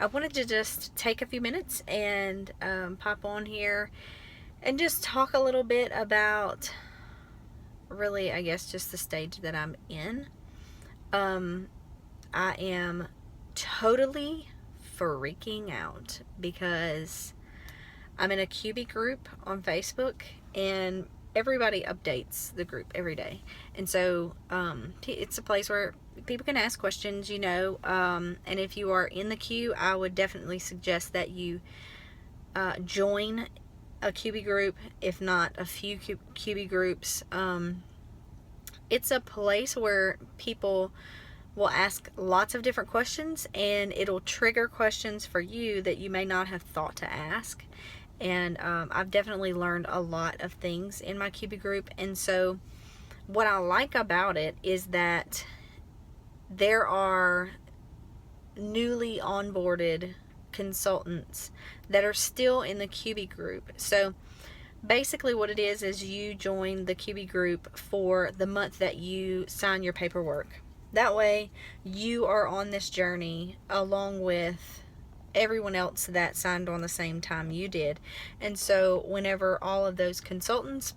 I wanted to just take a few minutes and pop on here and just talk a little bit about really, I guess, just the stage that I'm in. Um, I am totally freaking out because I'm in a Quebie group on Facebook, and everybody updates the group every day. And so it's a place where people can ask questions, and if you are in the queue, I would definitely suggest that you join a Quebie group, if not a few Quebie groups. It's a place where people will ask lots of different questions, and it'll trigger questions for you that you may not have thought to ask. And I've definitely learned a lot of things in my Quebie group. And so what I like about it is that there are newly onboarded consultants that are still in the Quebie group. So basically what it is you join the Quebie group for the month that you sign your paperwork. That way you are on this journey along with everyone else that signed on the same time you did. And so whenever all of those consultants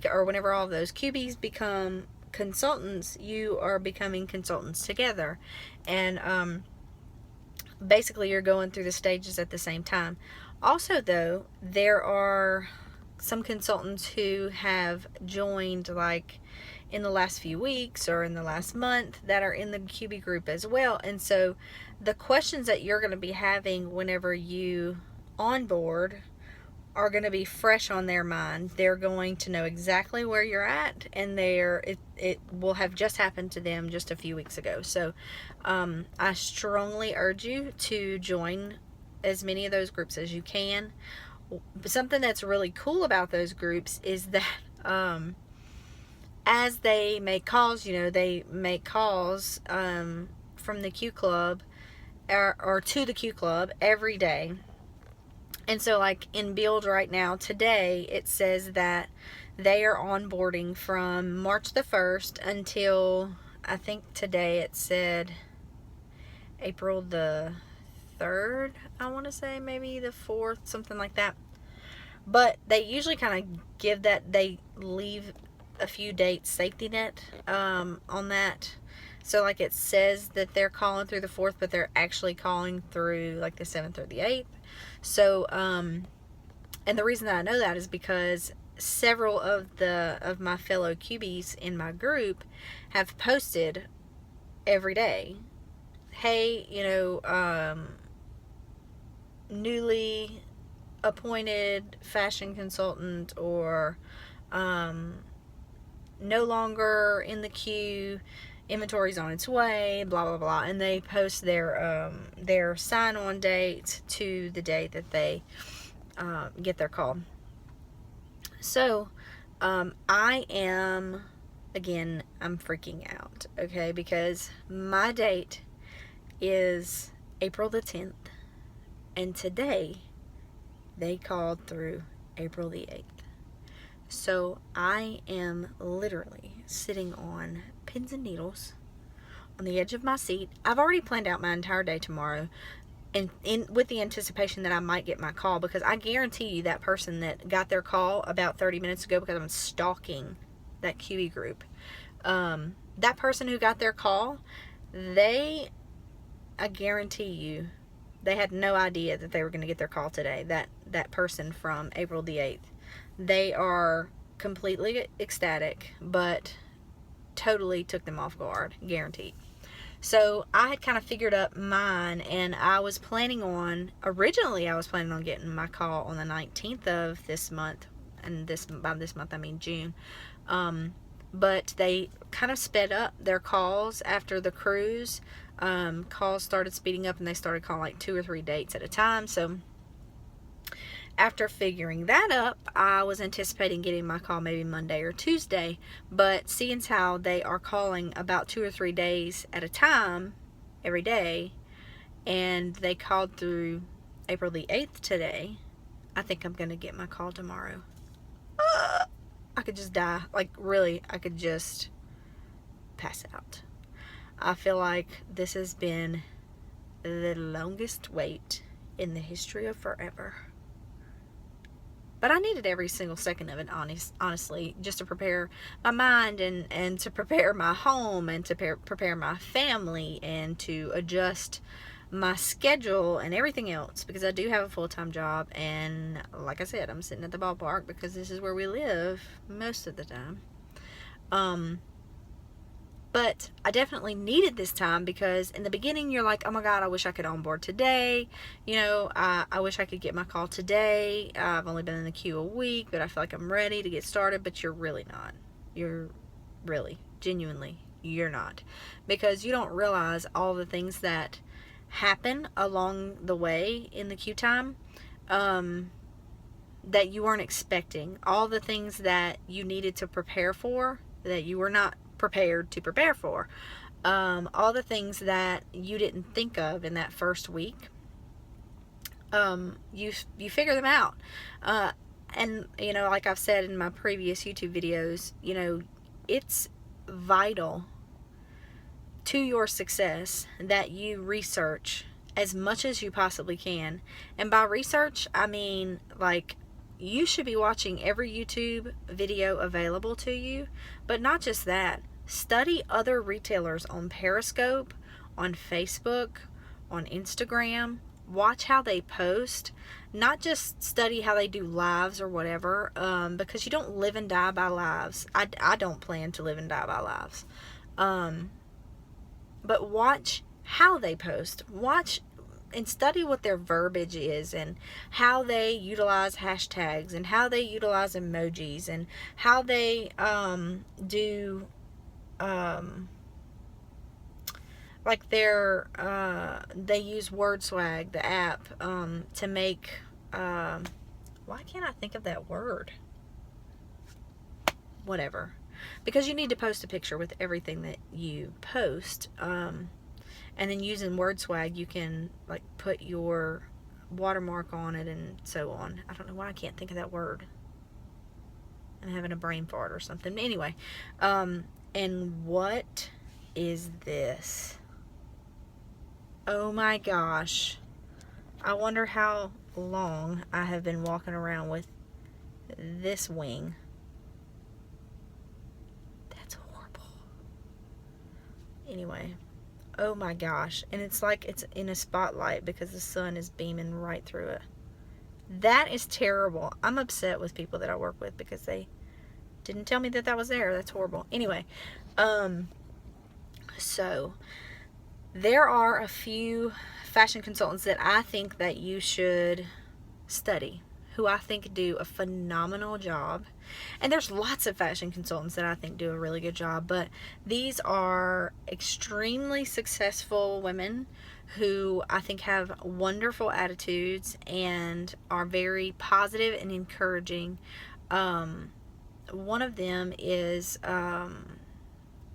or whenever all of those Quebies become consultants, you are becoming consultants together. And basically you're going through the stages at the same time. Also, though, there are some consultants who have joined like in the last few weeks or in the last month that are in the Quebie group as well. And so the questions that you're going to be having whenever you onboard are going to be fresh on their mind. They're going to know exactly where you're at, and it will have just happened to them just a few weeks ago. So I strongly urge you to join as many of those groups as you can. Something that's really cool about those groups is that as they make calls, they make calls from the Q Club or to the Q Club every day. And so, like in Build right now, today, it says that they are onboarding from March the 1st until, I think today it said April the 3rd, I want to say, maybe the 4th, something like that. But they usually kind of they leave a few dates safety net on that. So like it says that they're calling through the 4th, but they're actually calling through like the 7th or the 8th. So and the reason that I know that is because several of my fellow Quebies in my group have posted every day, hey, newly appointed fashion consultant, or no longer in the queue, inventory's on its way, blah blah blah, and they post their sign-on date to the date that they get their call. So I am, again, I'm freaking out, okay, because my date is April the 10th, and today they called through April the 8th. So I am literally sitting on pins and needles on the edge of my seat. I've already planned out my entire day tomorrow, and with the anticipation that I might get my call, because I guarantee you that person that got their call about 30 minutes ago, because I'm stalking that Quebie group, that person who got their call, I guarantee you, they had no idea that they were going to get their call today. That person from April the 8th. They are completely ecstatic, but totally took them off guard, guaranteed. So I had kind of figured up mine, and originally I was planning on getting my call on the 19th of this month, and by this month I mean June. But they kind of sped up their calls after the cruise. Calls started speeding up, and they started calling like 2 or 3 dates at a time. So after figuring that up, I was anticipating getting my call maybe Monday or Tuesday, but seeing how they are calling about 2 or 3 days at a time every day, and they called through April the 8th today, I think I'm going to get my call tomorrow. I could just die. Like, really, I could just pass out. I feel like this has been the longest wait in the history of forever. But I needed every single second of it, honestly, just to prepare my mind and to prepare my home and to prepare my family and to adjust my schedule and everything else, because I do have a full-time job, and like I said, I'm sitting at the ballpark because this is where we live most of the time. But I definitely needed this time, because in the beginning you're like, oh my God, I wish I could onboard today. You know, I wish I could get my call today. I've only been in the queue a week, but I feel like I'm ready to get started. But you're really not. You're really, genuinely, you're not. Because you don't realize all the things that happen along the way in the queue time that you weren't expecting. All the things that you needed to prepare for that you were not prepared to prepare for. All the things that you didn't think of in that first week, you figure them out. And you know, like I've said in my previous YouTube videos, you know, it's vital to your success that you research as much as you possibly can. And by research, I mean, like, you should be watching every YouTube video available to you, but not just that. Study other retailers on Periscope, on Facebook, on Instagram. Watch how they post. Not just study how they do lives or whatever, because you don't live and die by lives. I don't plan to live and die by lives. But watch how they post. Watch and study what their verbiage is, and how they utilize hashtags, and how they utilize emojis, and how they do like they use Word Swag, the app, to make why can't I think of that word? Whatever. Because you need to post a picture with everything that you post, and then using Word Swag, you can like put your watermark on it and so on. I don't know why I can't think of that word. I'm having a brain fart or something. Anyway, and what is this? Oh my gosh. I wonder how long I have been walking around with this wing. That's horrible. Anyway, oh my gosh. And it's like it's in a spotlight because the sun is beaming right through it. That is terrible. I'm upset with people that I work with because they didn't tell me that that was there. That's horrible. Anyway, so there are a few fashion consultants that I think that you should study, who I think do a phenomenal job. And there's lots of fashion consultants that I think do a really good job, but these are extremely successful women who I think have wonderful attitudes and are very positive and encouraging. One of them is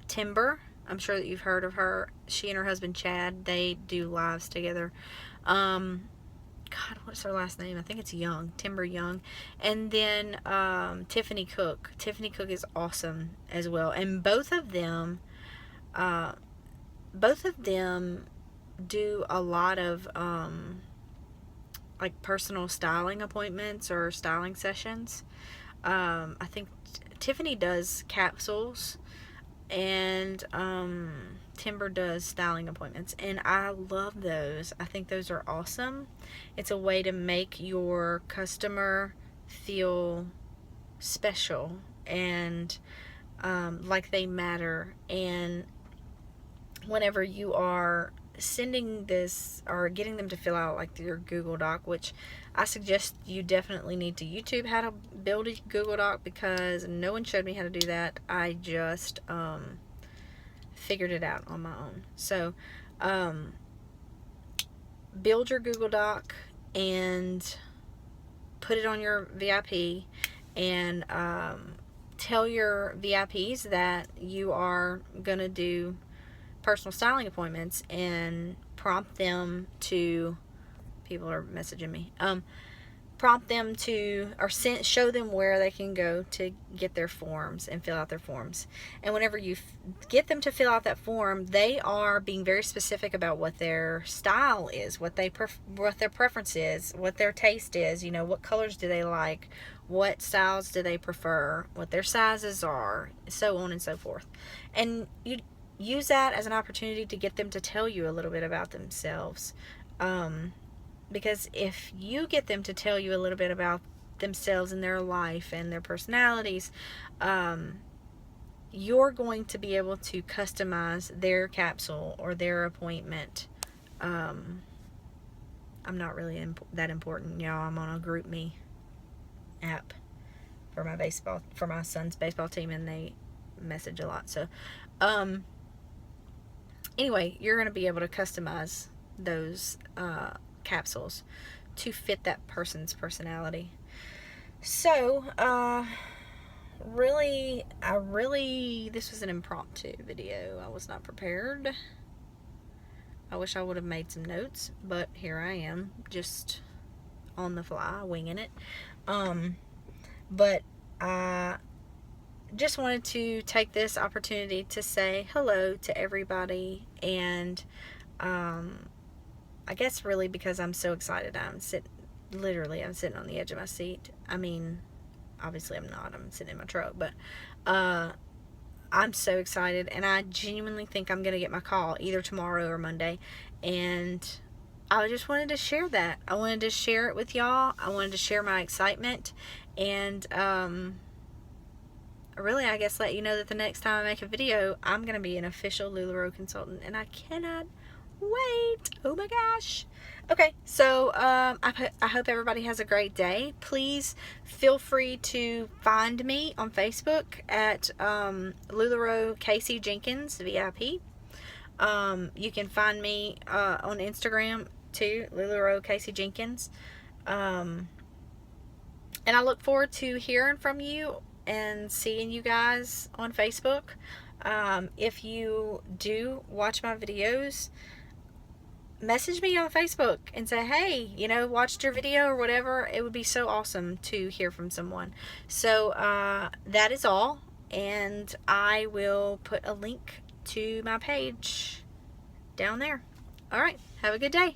Timber. I'm sure that you've heard of her. She and her husband Chad, they do lives together. God, what's her last name? I think it's Young, Timber Young. And then Tiffany Cook. Tiffany Cook is awesome as well. And both of them do a lot of like personal styling appointments or styling sessions. I think Tiffany does capsules, and Timber does styling appointments, and I love those. I think those are awesome. It's a way to make your customer feel special and like they matter. And whenever you are sending this or getting them to fill out like your Google Doc, which I suggest you definitely need to YouTube how to build a Google Doc, because no one showed me how to do that. I just figured it out on my own. So build your Google Doc and put it on your VIP, and tell your VIPs that you are going to do personal styling appointments, and prompt them to, people are messaging me, prompt them to, or show them where they can go to get their forms and fill out their forms. And whenever you get them to fill out that form, they are being very specific about what their style is, what their preference is, what their taste is. You know, what colors do they like, what styles do they prefer, what their sizes are, so on and so forth. And you use that as an opportunity to get them to tell you a little bit about themselves. Because if you get them to tell you a little bit about themselves and their life and their personalities, you're going to be able to customize their capsule or their appointment. I'm not really that important, y'all. I'm on a GroupMe app for my son's baseball team, and they message a lot. So, anyway, you're going to be able to customize those capsules to fit that person's personality. So, this was an impromptu video. I was not prepared. I wish I would have made some notes, but here I am, just on the fly, winging it. But I just wanted to take this opportunity to say hello to everybody, and I guess really because I'm so excited. I'm sitting on the edge of my seat. I mean, obviously I'm not. I'm sitting in my truck, but I'm so excited, and I genuinely think I'm going to get my call either tomorrow or Monday, and I just wanted to share that. I wanted to share it with y'all. I wanted to share my excitement, and really, I guess, let you know that the next time I make a video, I'm going to be an official Lularoe consultant, and I cannot wait. Oh my gosh. Okay, so I hope everybody has a great day. Please feel free to find me on Facebook at Lularoe Casey Jenkins VIP. You can find me on Instagram too, Lularoe Casey Jenkins. And I look forward to hearing from you and seeing you guys on Facebook. If you do watch my videos, message me on Facebook and say, hey, watched your video or whatever. It would be so awesome to hear from someone. So that is all, and I will put a link to my page down there. All right, have a good day.